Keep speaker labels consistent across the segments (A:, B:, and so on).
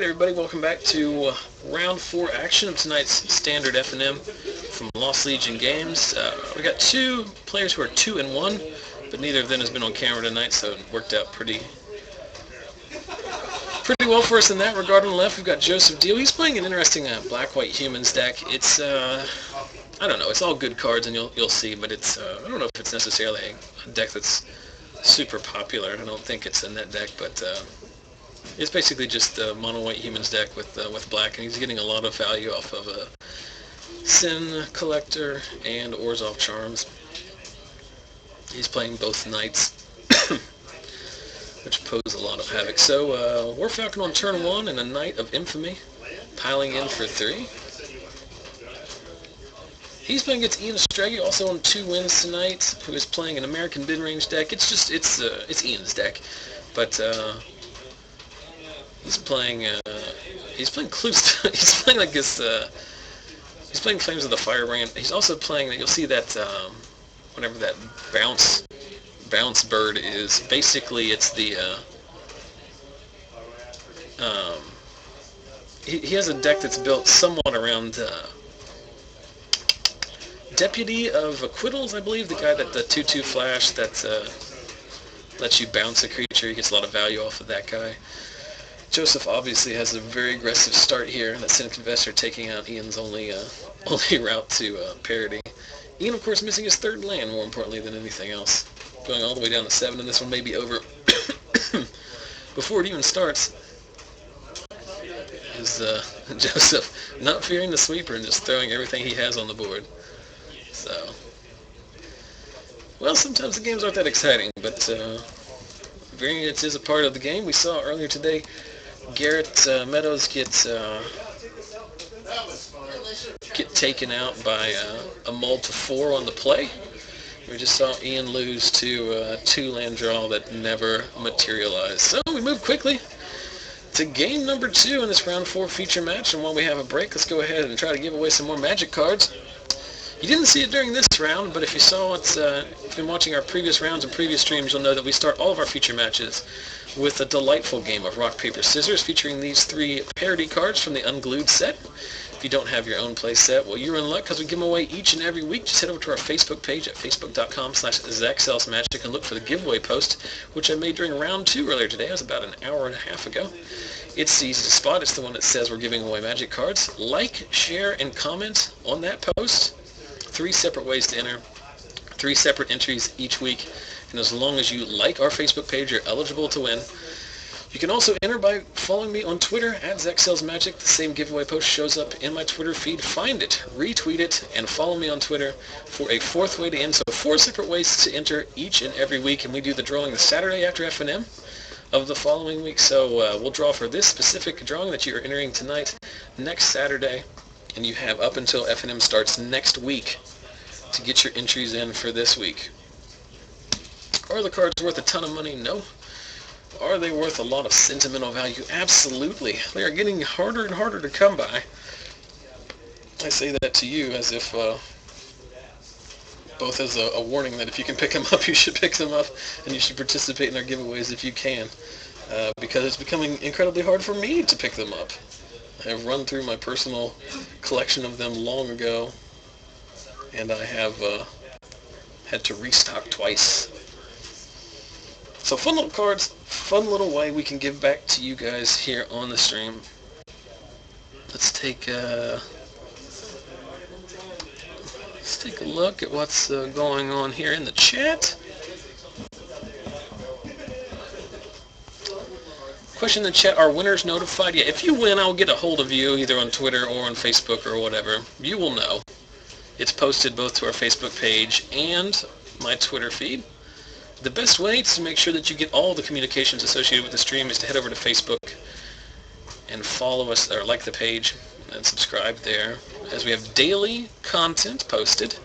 A: Alright everybody, welcome back to round 4 action of tonight's standard FNM from Lost Legion Games. We got two players who are 2-1, but neither of them has been on camera tonight, so it worked out pretty well for us in that regard. On the left, we've got Joseph Deal. He's playing an interesting black-white humans deck. It's, I don't know, it's all good cards, and you'll see, but it's, I don't know if it's necessarily a deck that's super popular. I don't think it's a net deck, but it's basically just a mono-white humans deck with black, and he's getting a lot of value off of a Sin Collector and Orzhov Charms. He's playing both knights, which pose a lot of havoc. So, War Falcon on turn 1 and a Knight of Infamy, piling in for 3. He's playing against Ian Strege, also on 2 wins tonight, who is playing an American Midrange deck. It's just, it's Ian's deck, but, he's playing Clues. He's playing like this. He's playing Flames of the Firebrand. He's also playing. You'll see that whatever that bounce bird is. Basically, it's the. He has a deck that's built somewhat around Deputy of Acquittals, I believe, the guy that the 2/2 flash that lets you bounce a creature. He gets a lot of value off of that guy. Joseph obviously has a very aggressive start here. That Sin Confessor taking out Ian's only route to parity. Ian, of course, missing his 3rd land, more importantly than anything else. Going all the way down to 7, and this one may be over before it even starts. Is Joseph not fearing the sweeper and just throwing everything he has on the board. So, well, sometimes the games aren't that exciting, but variance is a part of the game. We saw earlier today Garrett Meadows get taken out by a mull to 4 on the play. We just saw Ian lose to a 2-land draw that never materialized. So we move quickly to game number 2 in this round 4 feature match, and while we have a break, let's go ahead and try to give away some more Magic cards. You didn't see it during this round, but if you saw it, if you've been watching our previous rounds and previous streams, you'll know that we start all of our feature matches with a delightful game of rock, paper, scissors featuring these 3 parody cards from the Unglued set. If you don't have your own play set, well, you're in luck because we give them away each and every week. Just head over to our Facebook page at facebook.com/ZachSellsMagic and look for the giveaway post, which I made during round 2 earlier today. It was about an hour and a half ago. It's easy to spot. It's the one that says we're giving away Magic cards. Like, share, and comment on that post. 3 separate ways to enter, 3 separate entries each week, and as long as you like our Facebook page, you're eligible to win. You can also enter by following me on Twitter at ZachSellsMagic. The same giveaway post shows up in my Twitter feed. Find it, retweet it, and follow me on Twitter for a 4th way to enter. So 4 separate ways to enter each and every week, and we do the drawing the Saturday after FNM of the following week. So we'll draw for this specific drawing that you are entering tonight next Saturday. And you have up until FNM starts next week to get your entries in for this week. Are the cards worth a ton of money? No. Are they worth a lot of sentimental value? Absolutely. They are getting harder and harder to come by. I say that to you as if both as a warning that if you can pick them up, you should pick them up, and you should participate in our giveaways if you can, because it's becoming incredibly hard for me to pick them up. I've run through my personal collection of them long ago, and I have had to restock twice. So fun little cards, fun little way we can give back to you guys here on the stream. Let's take a look at what's going on here in the chat. Question in the chat, are winners notified? Yeah, if you win, I'll get a hold of you either on Twitter or on Facebook or whatever. You will know. It's posted both to our Facebook page and my Twitter feed. The best way to make sure that you get all the communications associated with the stream is to head over to Facebook and follow us, or like the page and subscribe there, as we have daily content posted.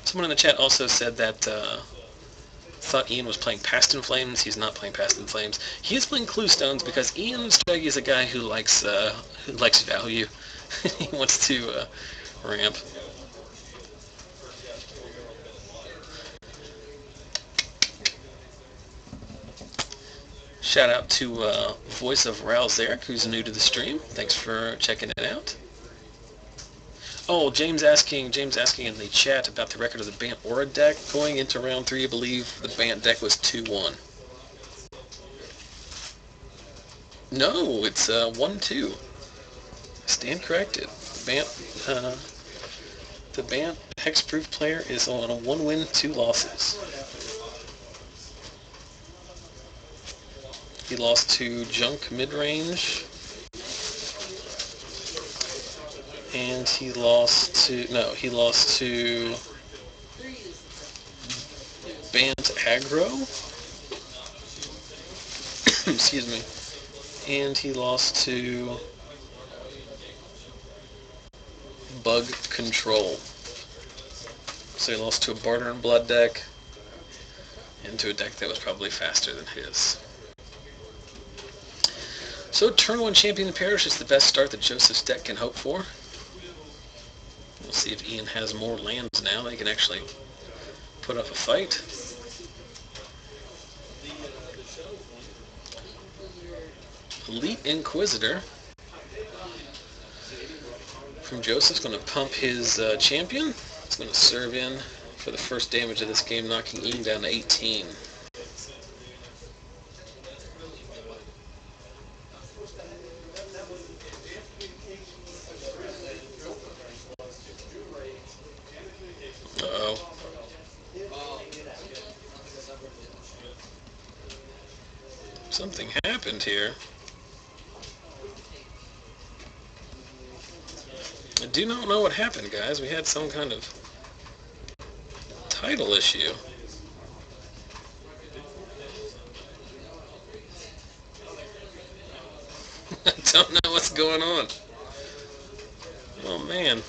A: Someone in the chat also said that thought Ian was playing Past in Flames. He's not playing Past in Flames. He is playing Clue Stones because Ian Strege is a guy who likes value. He wants to ramp. Shout out to Voice of Rouse Eric, who's new to the stream. Thanks for checking it out. Oh, James asking in the chat about the record of the Bant Aura deck. Going into round 3, I believe the Bant deck was 2-1. No, it's 1-2. Stand corrected. The Bant Hexproof player is on a 1 win, 2 losses. He lost to Junk Midrange. And he lost to Bant Aggro. Excuse me. And he lost to Bug Control. So he lost to a Barter and Blood deck and to a deck that was probably faster than his. So turn 1 Champion of Parish is the best start that Joseph's deck can hope for. We'll see if Ian has more lands now. They can actually put up a fight. Elite Inquisitor from Joseph's going to pump his champion. It's going to serve in for the first damage of this game, knocking Ian down to 18. Uh-oh. Something happened here. I do not know what happened, guys. We had some kind of title issue. I don't know what's going on. Oh, man.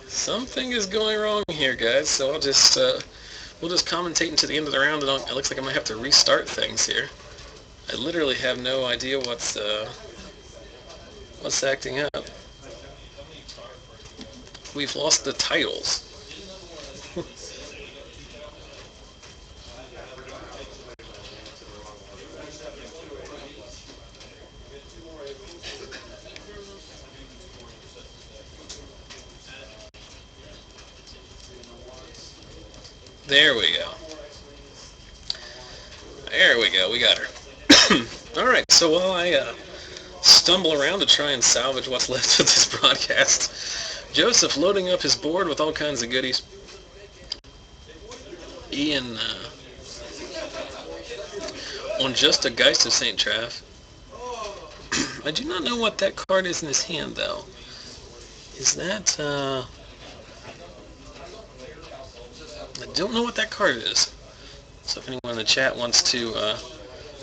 A: Something is going wrong here, guys. So we'll just commentate until the end of the round, and it looks like I might have to restart things here. I literally have no idea what's acting up. We've lost the titles. There we go. There we go. We got her. Alright, so while I stumble around to try and salvage what's left of this broadcast, Joseph loading up his board with all kinds of goodies. Ian on just a Geist of St. Traff. I do not know what that card is in his hand, though. Is that... I don't know what that card is. So if anyone in the chat wants to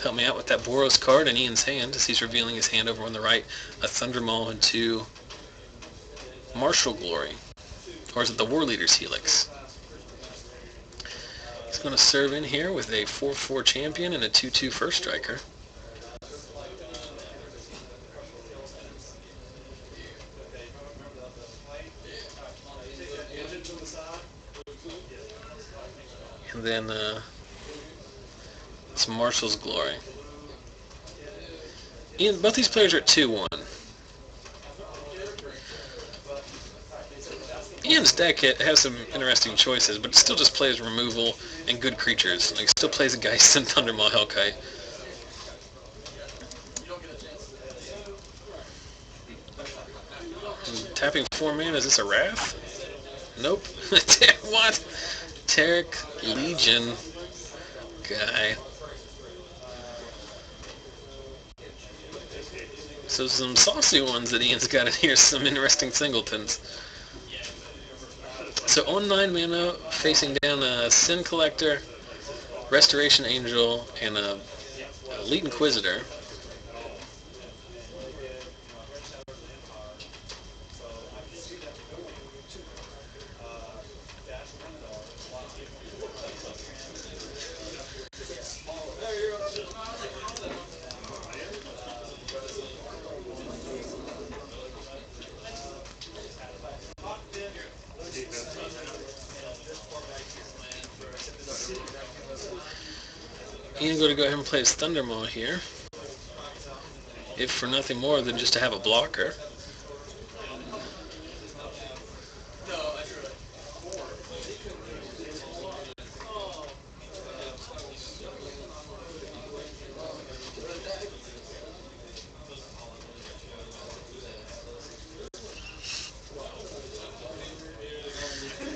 A: help me out with that Boros card in Ian's hand, as he's revealing his hand over on the right, a Thundermaw and 2 Martial Glory. Or is it the War Leader's Helix? He's going to serve in here with a 4/4 champion and a 2/2 first striker. And then it's Marshal's Glory. Ian, both these players are at 2-1. Ian's deck has some interesting choices, but it still just plays removal and good creatures. Like, still plays a Geist and Thundermaw Hellkite. Tapping 4 mana, is this a Wrath? Nope. What? Tarek Legion guy. So some saucy ones that Ian's got in here, some interesting singletons. So on 9 mana, facing down a Sin Collector, Restoration Angel, and a Elite Inquisitor. Ian going to go ahead and play his Thundermaw here, if for nothing more than just to have a blocker.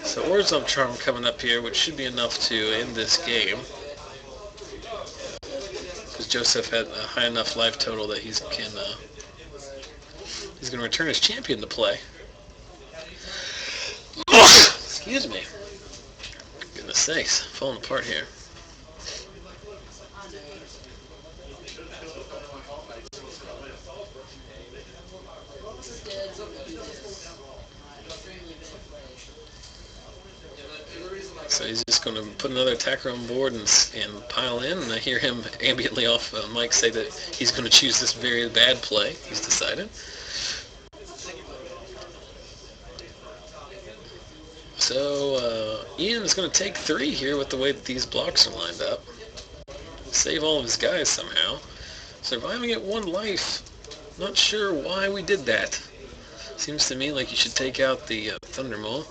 A: So Orzhov Charm coming up here, which should be enough to end this game. Because Joseph had a high enough life total that he's going to return his champion to play. Excuse me. Goodness sakes, falling apart here. So he's just going to put another attacker on board and pile in. And I hear him ambiently off mic say that he's going to choose this very bad play. He's decided. So Ian is going to take 3 here with the way that these blocks are lined up. Save all of his guys somehow. Surviving at 1 life. Not sure why we did that. Seems to me like you should take out the Thundermaw,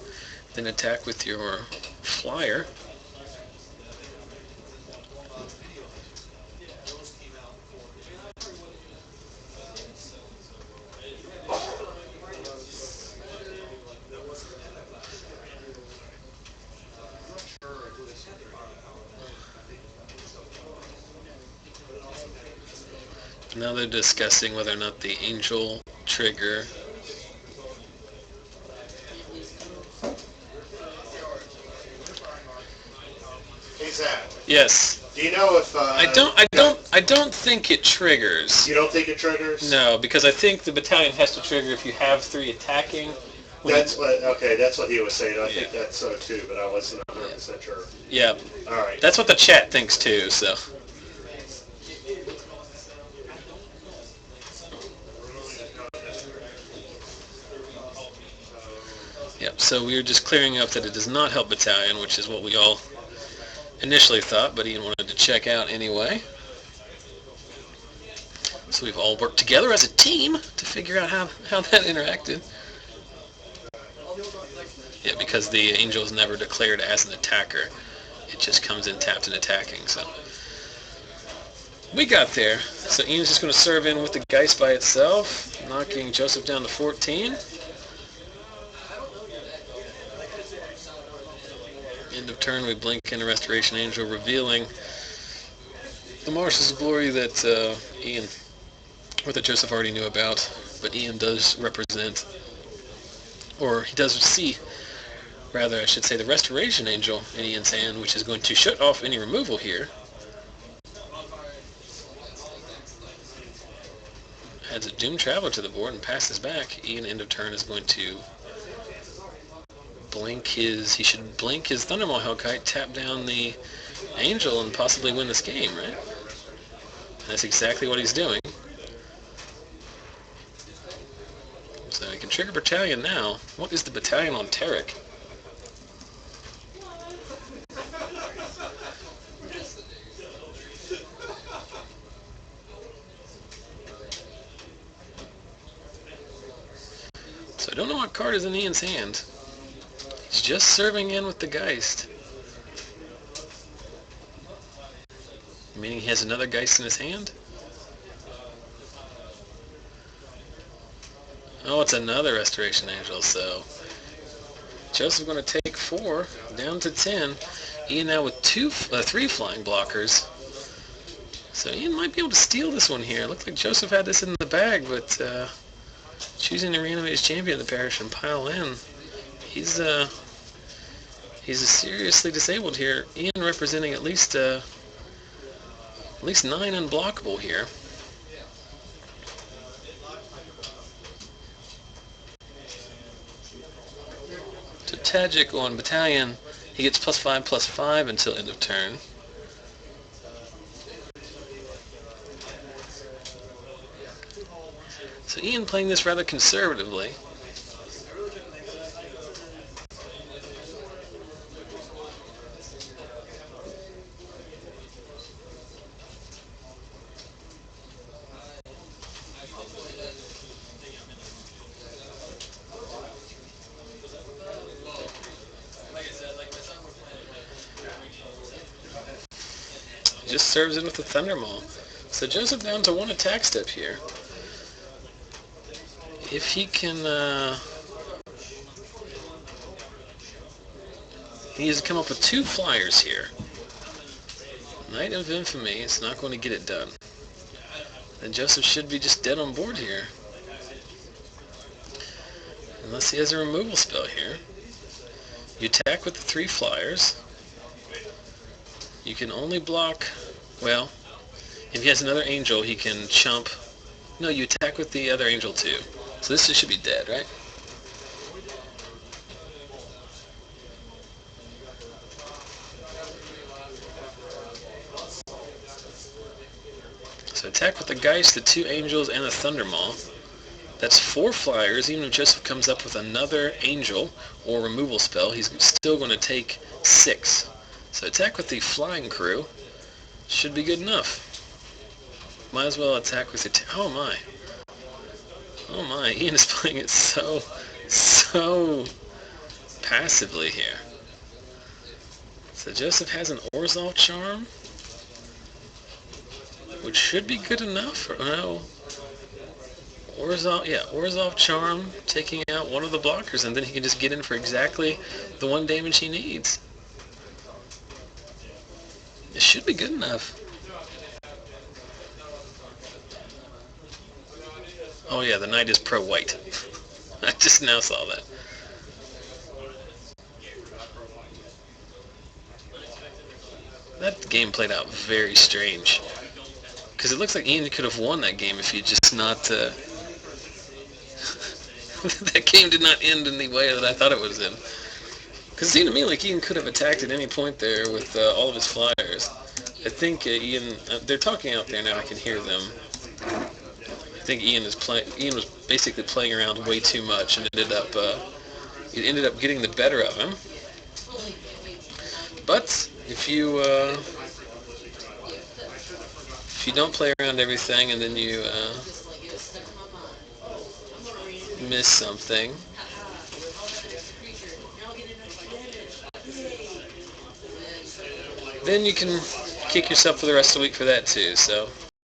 A: then attack with your flyer. Now they're discussing whether or not the Angel trigger.
B: Hey Zach.
A: Yes.
B: Do you know if
A: I don't think it triggers.
B: You don't think it triggers?
A: No, because I think the battalion has to trigger if you have 3 attacking.
B: That's what he was saying. I think that's so too, but I wasn't 100% sure.
A: Yeah.
B: All right.
A: That's what the chat thinks too, so. Yep, so we were just clearing up that it does not help battalion, which is what we all initially thought, but Ian wanted to check out anyway. So we've all worked together as a team to figure out how that interacted. Yeah, because the Angel is never declared as an attacker. It just comes in tapped and attacking, so. We got there. So Ian's just going to serve in with the Geist by itself, knocking Joseph down to 14. End of turn, we blink in a Restoration Angel, revealing the Marshal's Glory that Ian, or that Joseph already knew about, but Ian does represent, or he does see, rather I should say, the Restoration Angel in Ian's hand, which is going to shut off any removal here. Adds a Doom Traveler to the board and passes back. Ian, end of turn, is going to he should blink his Thundermaw Hellkite, tap down the Angel, and possibly win this game, right? And that's exactly what he's doing. So he can trigger Battalion now. What is the Battalion on Tarek? So I don't know what card is in Ian's hand. He's just serving in with the Geist. Meaning he has another Geist in his hand? Oh, it's another Restoration Angel, so Joseph's going to take 4, down to 10. Ian now with 3 flying blockers. So Ian might be able to steal this one here. Looked like Joseph had this in the bag, but choosing to reanimate his champion of the parish and pile in. He's seriously disabled here. Ian representing at least 9 unblockable here. So Tajik on Battalion, he gets +5/+5 until end of turn. So Ian playing this rather conservatively. just serves in with the Thunder Maul. So Joseph down to 1 attack step here. If he can, he has come up with 2 flyers here. Knight of Infamy is not going to get it done. Then Joseph should be just dead on board here. Unless he has a removal spell here. You attack with the 3 flyers. You can only block, well, if he has another angel, he can chump. No, you attack with the other angel too. So this should be dead, right? So attack with the Geist, the 2 angels, and the Thunder Maul. That's 4 flyers. Even if Joseph comes up with another angel or removal spell, he's still going to take 6. So attack with the flying crew should be good enough. Might as well attack with the... oh my. Oh my, Ian is playing it so passively here. So Joseph has an Orzhov Charm, which should be good enough. Or no. Orzhov Charm taking out one of the blockers, and then he can just get in for exactly the 1 damage he needs. It should be good enough. Oh yeah, the knight is pro-white. I just now saw that. That game played out very strange. Because it looks like Ian could have won that game if he just not... that game did not end in the way that I thought it was in. Because it seemed to me like Ian could have attacked at any point there with all of his flyers. I think Ian... they're talking out there now, I can hear them. I think Ian was basically playing around way too much and ended up getting the better of him. But if you don't play around everything and then you miss something, then you can kick yourself for the rest of the week for that too. So